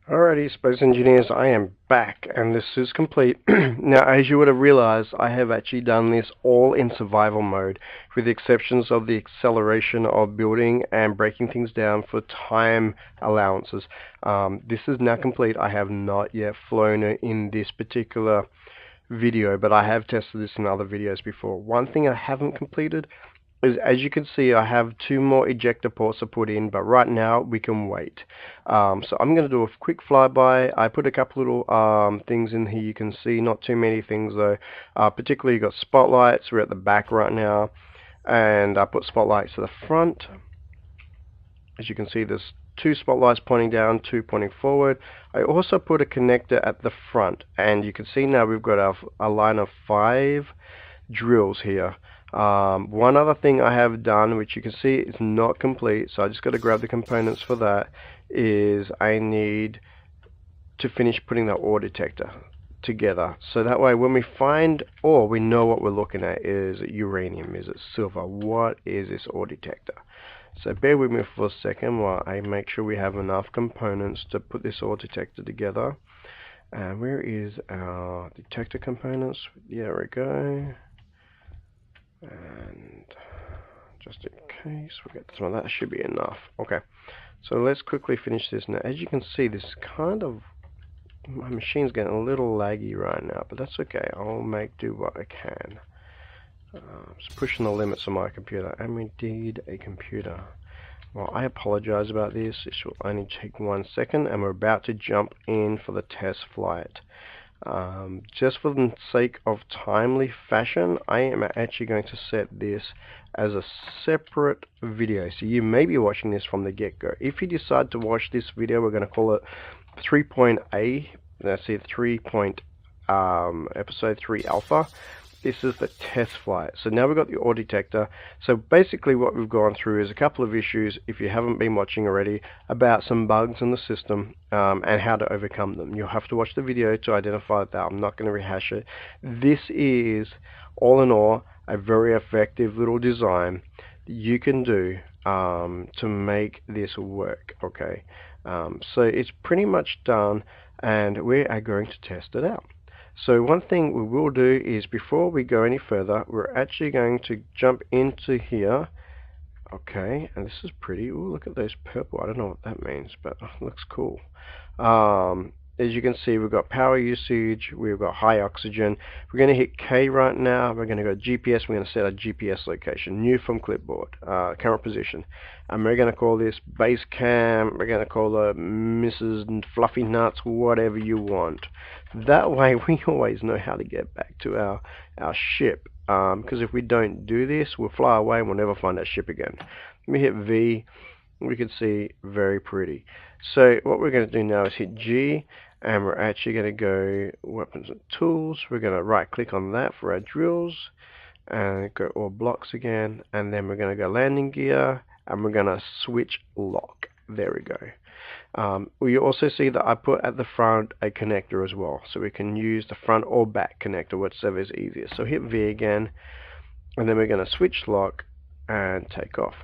Alrighty, Space Engineers, I am back, and this is complete. Now, as you would have realized, I have actually done this all in survival mode, with the exceptions of the acceleration of building and breaking things down for time allowances. This is now complete. I have not yet flown it in this particular video, but I have tested this in other videos before. One thing I haven't completed is, as you can see, I have two more ejector ports to put in, but right now we can wait. So I'm going to do a quick flyby. I put a couple little things in here. You can see not too many things though. Particularly, you got spotlights. We're at the back right now, and I put spotlights to the front. As you can see, there's two spotlights pointing down, two pointing forward. I also put a connector at the front, and you can see now we've got a line of 5 drills here. One other thing I have done, which you can see is not complete, so I just got to grab the components for that, is I need to finish putting the ore detector together. So that way when we find ore, we know what we're looking at. Is it uranium? Is it silver? What is this ore detector? So bear with me for a second while I make sure we have enough components to put this ore detector together. And where is our detector components? There we go. And just in case we get some of that, should be enough. Okay, so let's quickly finish this now. As you can see, this my machine's getting a little laggy right now, but that's okay. I'll make do what I can. Just pushing the limits of my computer, and we need a computer. Well, I apologize about this. This will only take 1 second, and we're about to jump in for the test flight. Just for the sake of timely fashion, I am actually going to set this as a separate video. So you may be watching this from the get-go. If you decide to watch this video, we're going to call it 3.A. That's it, episode 3 alpha. This is the test flight. So now we've got the ore detector. So basically what we've gone through is a couple of issues, if you haven't been watching already, about some bugs in the system and how to overcome them. You'll have to watch the video to identify that. I'm not going to rehash it. This is, all in all, a very effective little design that you can do to make this work. Okay, so it's pretty much done, and we are going to test it out. So one thing we will do is, before we go any further, we're actually going to jump into here. Okay, and this is pretty. Ooh, look at those purple. I don't know what that means, but it looks cool. As you can see, we've got power usage, we've got high oxygen. We're going to hit K right now. We're going to go GPS. We're going to set a GPS location, new from clipboard, current position. And we're going to call this base cam. We're going to call it Mrs. Fluffy Nuts, whatever you want. That way we always know how to get back to our ship. Because if we don't do this, we'll fly away and we'll never find that ship again. Let me hit V. We can see very pretty. So what we're going to do now is hit G, and we're actually going to go weapons and tools. We're going to right click on that for our drills, and go all blocks again, and then we're going to go landing gear, and we're going to switch lock. There we go. We also see that I put at the front a connector as well, so we can use the front or back connector, whichever is easiest. So hit V again, and then we're going to switch lock and take off.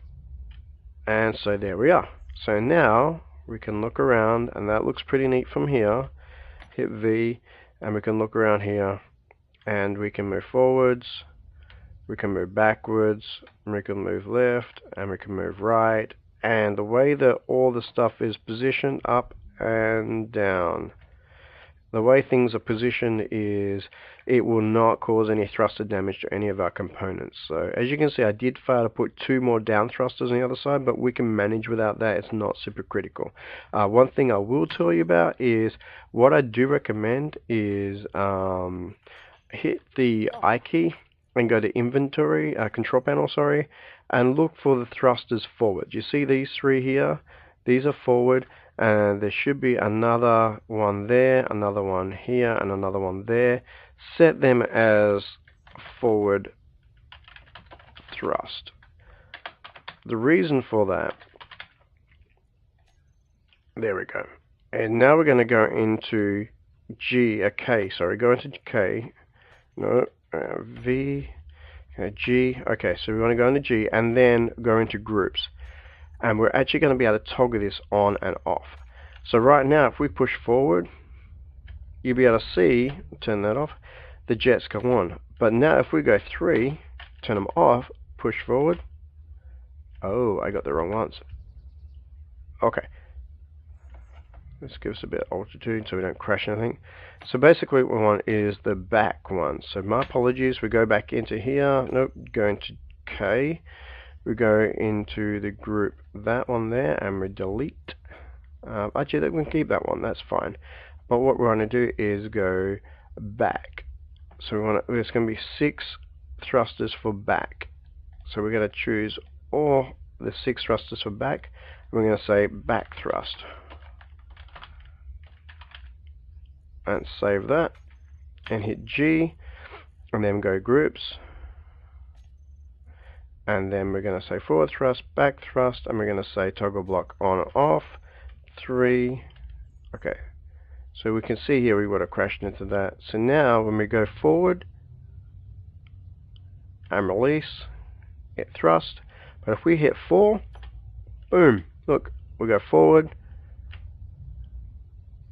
And so there we are. So now we can look around, and that looks pretty neat from here. Hit V, and we can look around here, and we can move forwards, we can move backwards, and we can move left, and we can move right. And the way that all the stuff is positioned, up and down, the way things are positioned is it will not cause any thruster damage to any of our components. So as you can see, I did fail to put 2 more down thrusters on the other side, but we can manage without that. It's not super critical. One thing I will tell you about is, what I do recommend is hit the I key and go to inventory, control panel, sorry, and look for the thrusters forward. You see these 3 here? These are forward, and there should be another one there, another one here, and another one there. Set them as forward thrust. The reason for that, there we go. And now we're going to go into K, sorry, go into K, no, V, G, okay, so we want to go into G, and then go into groups. And we're actually going to be able to toggle this on and off. So right now, if we push forward, you'll be able to see, turn that off, the jets go on. But now if we go 3, turn them off, push forward. Oh, I got the wrong ones. Okay. Let's give us a bit of altitude so we don't crash anything. So basically what we want is the back one. So my apologies, we go back into here. Nope, go into K. We go into the group, that one there, and we delete. Actually, we can keep that one, that's fine. But what we want to do is go back. So there's going to be 6 thrusters for back. So we're going to choose all the 6 thrusters for back. We're going to say back thrust. And save that. And hit G. And then go groups. And then we're going to say forward thrust, back thrust. And we're going to say toggle block on or off. 3. Okay. So we can see here we would have crashed into that. So now when we go forward and release, hit thrust. But if we hit 4, boom, look, we go forward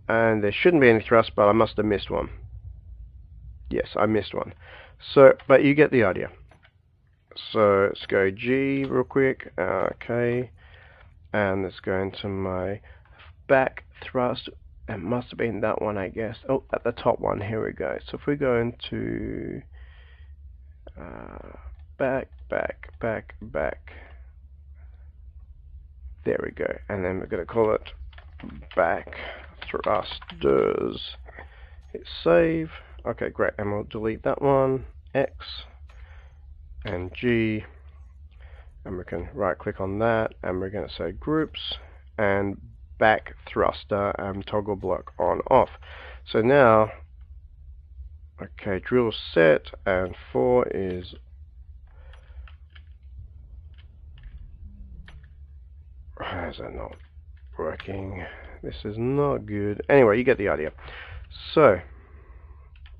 and there shouldn't be any thrust, but I must have missed one. Yes, I missed one. So, but you get the idea. So let's go G real quick. Okay, and let's go into my back thrust. It must have been that one, I guess. Oh, at the top one, here we go. So if we go into back, there we go. And then we're going to call it back thrusters. Hit save. Okay, great. And we'll delete that one. X and G. And we can right click on that. And we're going to say groups and back thruster and toggle block on off. So now, okay, drill set, and 4 is is that not working? This is not good. Anyway, you get the idea. So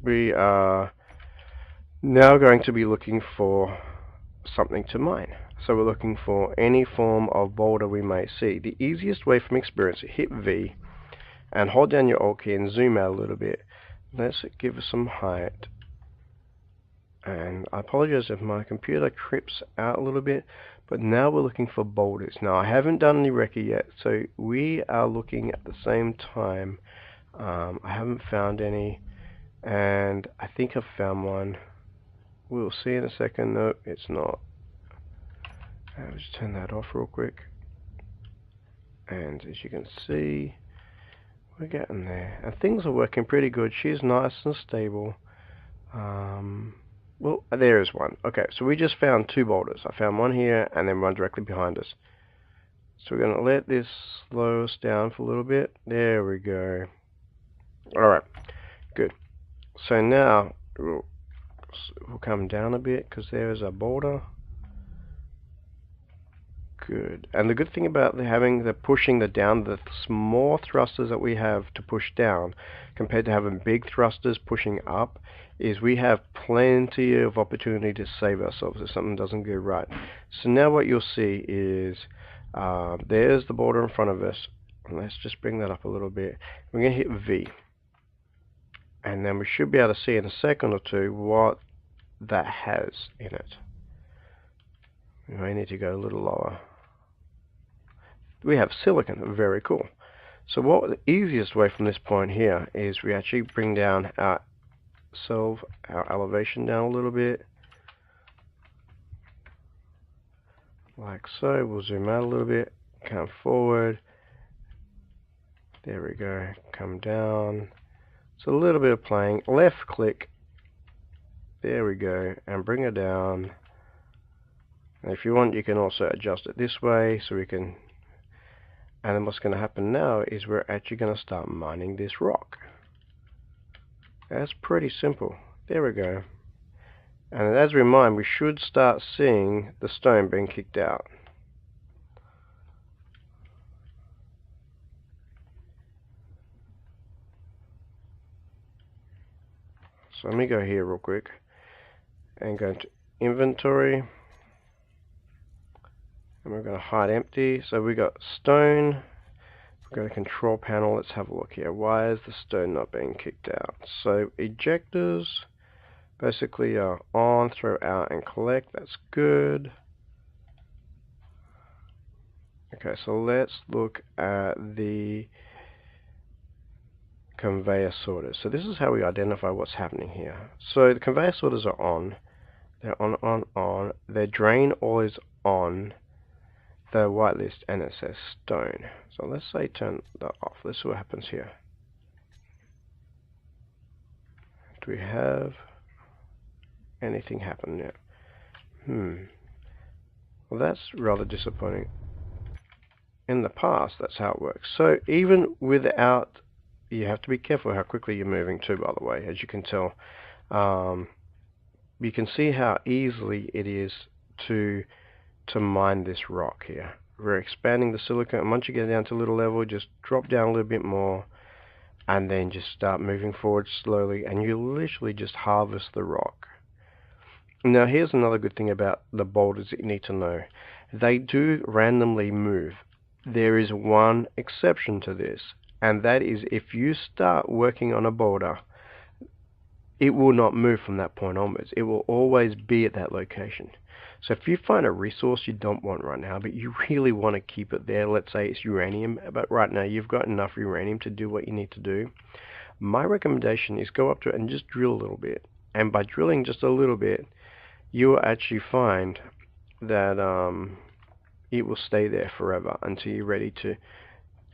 we are now going to be looking for something to mine. So we're looking for any form of boulder we may see. The easiest way from experience, hit V and hold down your Alt key and zoom out a little bit. Let's give us some height. And I apologize if my computer trips out a little bit, but now we're looking for boulders. Now I haven't done any recce yet, so we are looking at the same time. I haven't found any, and I think I've found one. We'll see in a second. No, it's not. I'll just turn that off real quick. And as you can see, we're getting there. And things are working pretty good. She's nice and stable. Well, there is one. Okay, so we just found 2 boulders. I found one here and then one directly behind us. So we're going to let this slow us down for a little bit. There we go. Alright, good. So now we'll come down a bit because there is a boulder. Good. And the good thing about having the pushing down, the small thrusters that we have to push down compared to having big thrusters pushing up, is we have plenty of opportunity to save ourselves if something doesn't go right. So now what you'll see is there's the boulder in front of us. And let's just bring that up a little bit. We're going to hit V. And then we should be able to see in a second or two what that has in it. We may need to go a little lower. We have silicon, very cool. So what the easiest way from this point here is we actually bring down our elevation down a little bit. Like so. We'll zoom out a little bit, come forward. There we go, come down. So a little bit of playing. Left click. There we go, and bring it down. And if you want, you can also adjust it this way, so we can. And then what's going to happen now is we're actually going to start mining this rock. That's pretty simple. There we go. And as we mine, we should start seeing the stone being kicked out. So let me go here real quick and go into inventory. And we're going to hide empty. So we got stone. Go to control panel, let's have a look here. Why is the stone not being kicked out? So ejectors basically are on, throw out and collect, that's good. Okay, so let's look at the conveyor sorters. So this is how we identify what's happening here. So the conveyor sorters are on. They're on. Their drain oil is on the whitelist and it says stone. So let's say turn that off. Let's see what happens here. Do we have anything happen yet? Well, that's rather disappointing. In the past, that's how it works. So even without, you have to be careful how quickly you're moving too, by the way, as you can tell. You can see how easily it is to mine this rock here. We're expanding the silicon, and once you get down to a little level, just drop down a little bit more, and then just start moving forward slowly, and you literally just harvest the rock. Now here's another good thing about the boulders that you need to know. They do randomly move. There is one exception to this, and that is if you start working on a boulder, it will not move from that point onwards. It will always be at that location. So if you find a resource you don't want right now, but you really want to keep it there, let's say it's uranium, but right now you've got enough uranium to do what you need to do, my recommendation is go up to it and just drill a little bit. And by drilling just a little bit, you will actually find that it will stay there forever until you're ready to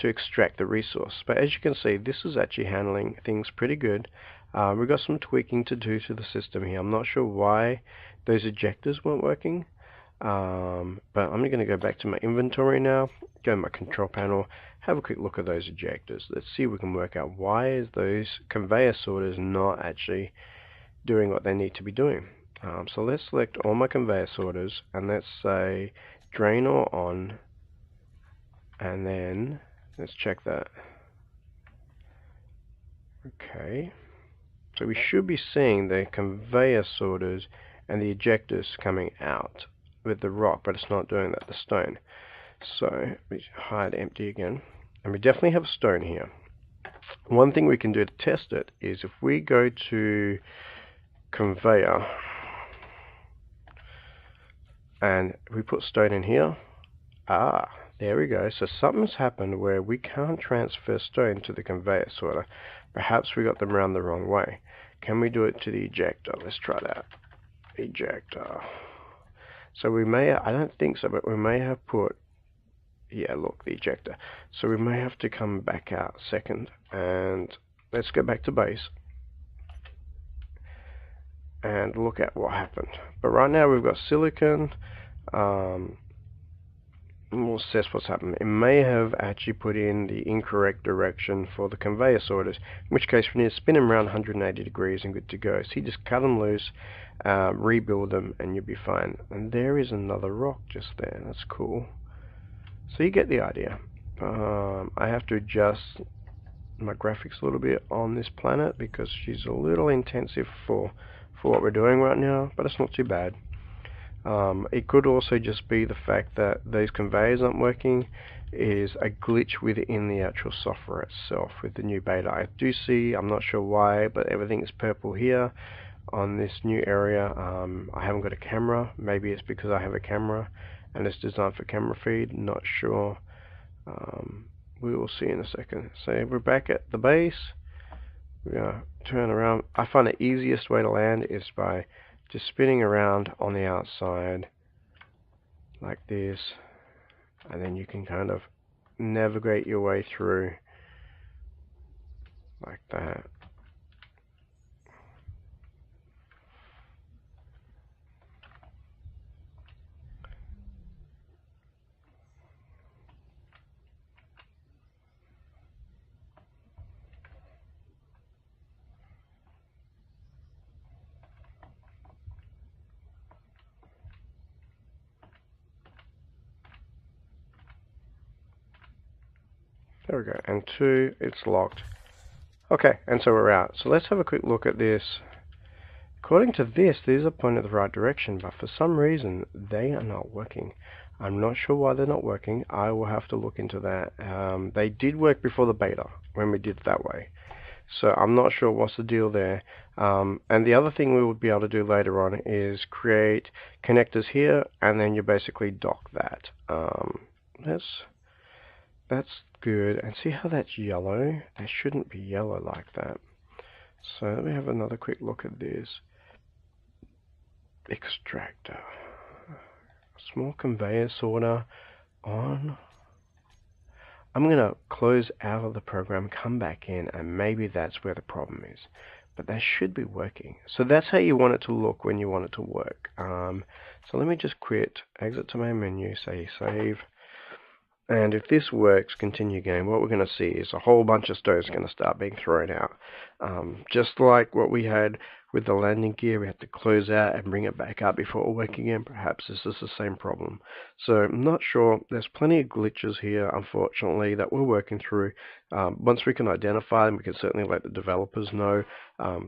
extract the resource. But as you can see, this is actually handling things pretty good. We've got some tweaking to do to the system here. I'm not sure why those ejectors weren't working, but I'm going to go back to my inventory now, go to my control panel, have a quick look at those ejectors. Let's see if we can work out why is those conveyor sorters not actually doing what they need to be doing. So let's select all my conveyor sorters, and let's say drain ore on, and then let's check that. Okay, so we should be seeing the conveyor sorters and the ejectors coming out with the rock, but it's not doing that, the stone. So we hide empty again, and we definitely have a stone here. One thing we can do to test it is if we go to conveyor and we put stone in here, there we go. So something's happened where we can't transfer stone to the conveyor sorter. Perhaps we got them around the wrong way. Can we do it to the ejector? Let's try that. Ejector. So we may, I don't think so, but we may have put, yeah, look, the ejector. So we may have to come back out a second, and let's go back to base and look at what happened. But right now we've got silicon. We'll assess what's happened. It may have actually put in the incorrect direction for the conveyor sorters, in which case we need to spin them around 180 degrees and good to go. So you just cut them loose, rebuild them, and you'll be fine. And there is another rock just there. That's cool. So you get the idea. I have to adjust my graphics a little bit on this planet because she's a little intensive for what we're doing right now, but it's not too bad. It could also just be the fact that those conveyors aren't working is a glitch within the actual software itself with the new beta. I do see, I'm not sure why, but everything is purple here on this new area. I haven't got a camera. Maybe it's because I have a camera and it's designed for camera feed. Not sure. We will see in a second. So we're back at the base. We're going to turn around. I find the easiest way to land is by just spinning around on the outside like this, and then you can kind of navigate your way through like that. There we go, and 2, it's locked. Okay, and so we're out. So let's have a quick look at this according to this, these are pointed the right direction, but for some reason they are not working. I'm not sure why they're not working. I will have to look into that. They did work before the beta when we did it that way. So I'm not sure what's the deal there. And the other thing we would be able to do later on is create connectors here, and then you basically dock that. That's good. And see how that's yellow? That shouldn't be yellow like that. So let me have another quick look at this. Extractor. Small conveyor sorter on. I'm going to close out of the program, come back in, and maybe that's where the problem is. But that should be working. So that's how you want it to look when you want it to work. So let me just quit, exit to my menu, say save. And if this works, continue game, what we're going to see is a whole bunch of stoves going to start being thrown out. Just like what we had with the landing gear, we had to close out and bring it back up before it worked again. Perhaps this is the same problem. So I'm not sure. There's plenty of glitches here, unfortunately, that we're working through. Once we can identify them, we can certainly let the developers know.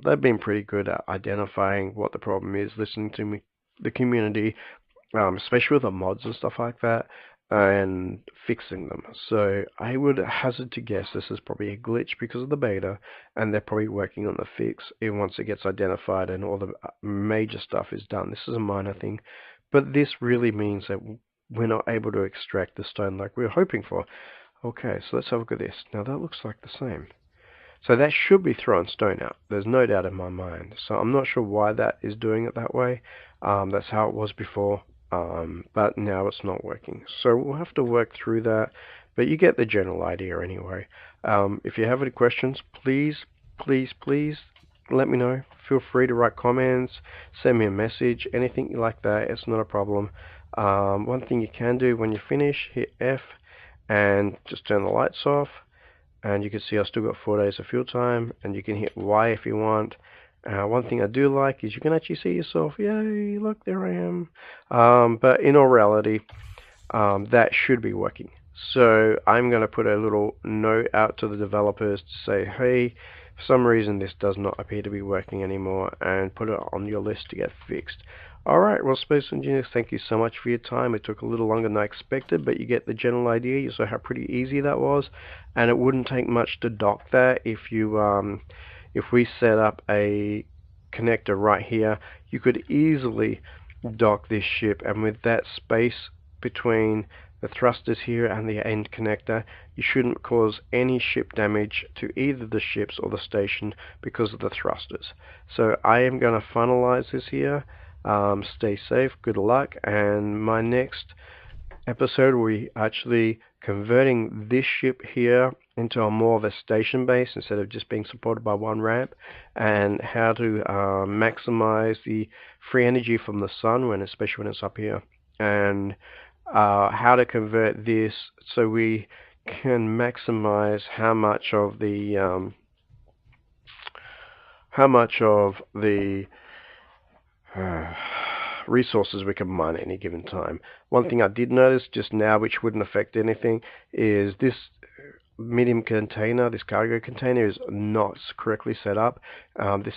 They've been pretty good at identifying what the problem is, listening to the community, especially with the mods and stuff like that, and fixing them. So I would hazard to guess this is probably a glitch because of the beta, and they're probably working on the fix once it gets identified and all the major stuff is done. This is a minor thing, but this really means that we're not able to extract the stone like we were hoping for. Okay, so let's have a look at this. Now that looks like the same. So that should be throwing stone out. There's no doubt in my mind. So I'm not sure why that is doing it that way. That's how it was before. But now it's not working. So we'll have to work through that, but you get the general idea anyway. If you have any questions, please let me know. Feel free to write comments, send me a message, anything like that. It's not a problem. One thing you can do when you finish, hit F and just turn the lights off, and you can see I've still got 4 days of fuel time, and you can hit Y if you want. One thing I do like is you can actually see yourself. Yay, look, there I am. But in all reality, that should be working. So I'm going to put a little note out to the developers to say, hey, for some reason this does not appear to be working anymore, and put it on your list to get fixed. Alright, well, Space Engineers, thank you so much for your time. It took a little longer than I expected, but you get the general idea. You saw how pretty easy that was, and it wouldn't take much to dock that. If we set up a connector right here, you could easily dock this ship, and with that space between the thrusters here and the end connector, you shouldn't cause any ship damage to either the ships or the station because of the thrusters. So I am going to finalize this here. Stay safe, good luck, and my next episode we're actually converting this ship here into a more of a station base instead of just being supported by one ramp, and how to maximize the free energy from the sun, especially when it's up here, and how to convert this so we can maximize how much of the resources we can mine at any given time. One thing I did notice just now, which wouldn't affect anything, is this medium container, this cargo container, is not correctly set up.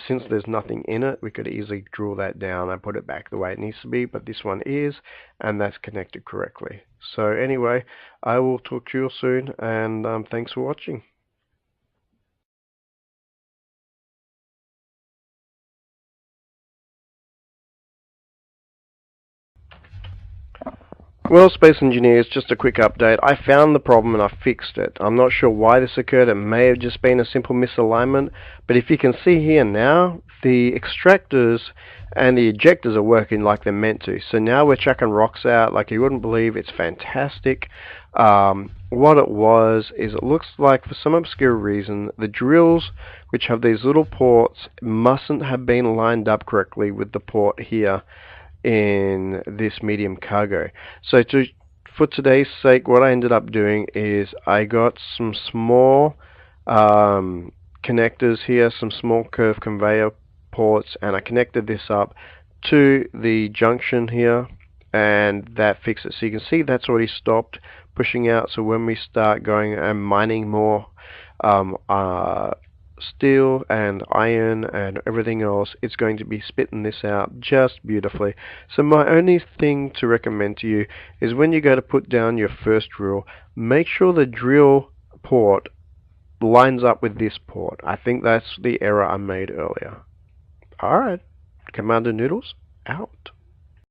Since there's nothing in it, we could easily drill that down and put it back the way it needs to be, but this one is, and that's connected correctly. So anyway, I will talk to you soon, and thanks for watching. Well, Space Engineers, just a quick update. I found the problem and I fixed it. I'm not sure why this occurred. It may have just been a simple misalignment, but if you can see here now, the extractors and the ejectors are working like they're meant to. So now we're chucking rocks out like you wouldn't believe. It's fantastic. What it was is, it looks like for some obscure reason the drills, which have these little ports, mustn't have been lined up correctly with the port here in this medium cargo. So for today's sake, what I ended up doing is I got some small connectors here, some small curved conveyor ports, and I connected this up to the junction here, and that fixed it. So you can see that's already stopped pushing out. So when we start going and mining more steel and iron and everything else, it's going to be spitting this out just beautifully. So my only thing to recommend to you is when you go to put down your first drill, make sure the drill port lines up with this port. I think that's the error I made earlier. Alright, Commander Noodles, out.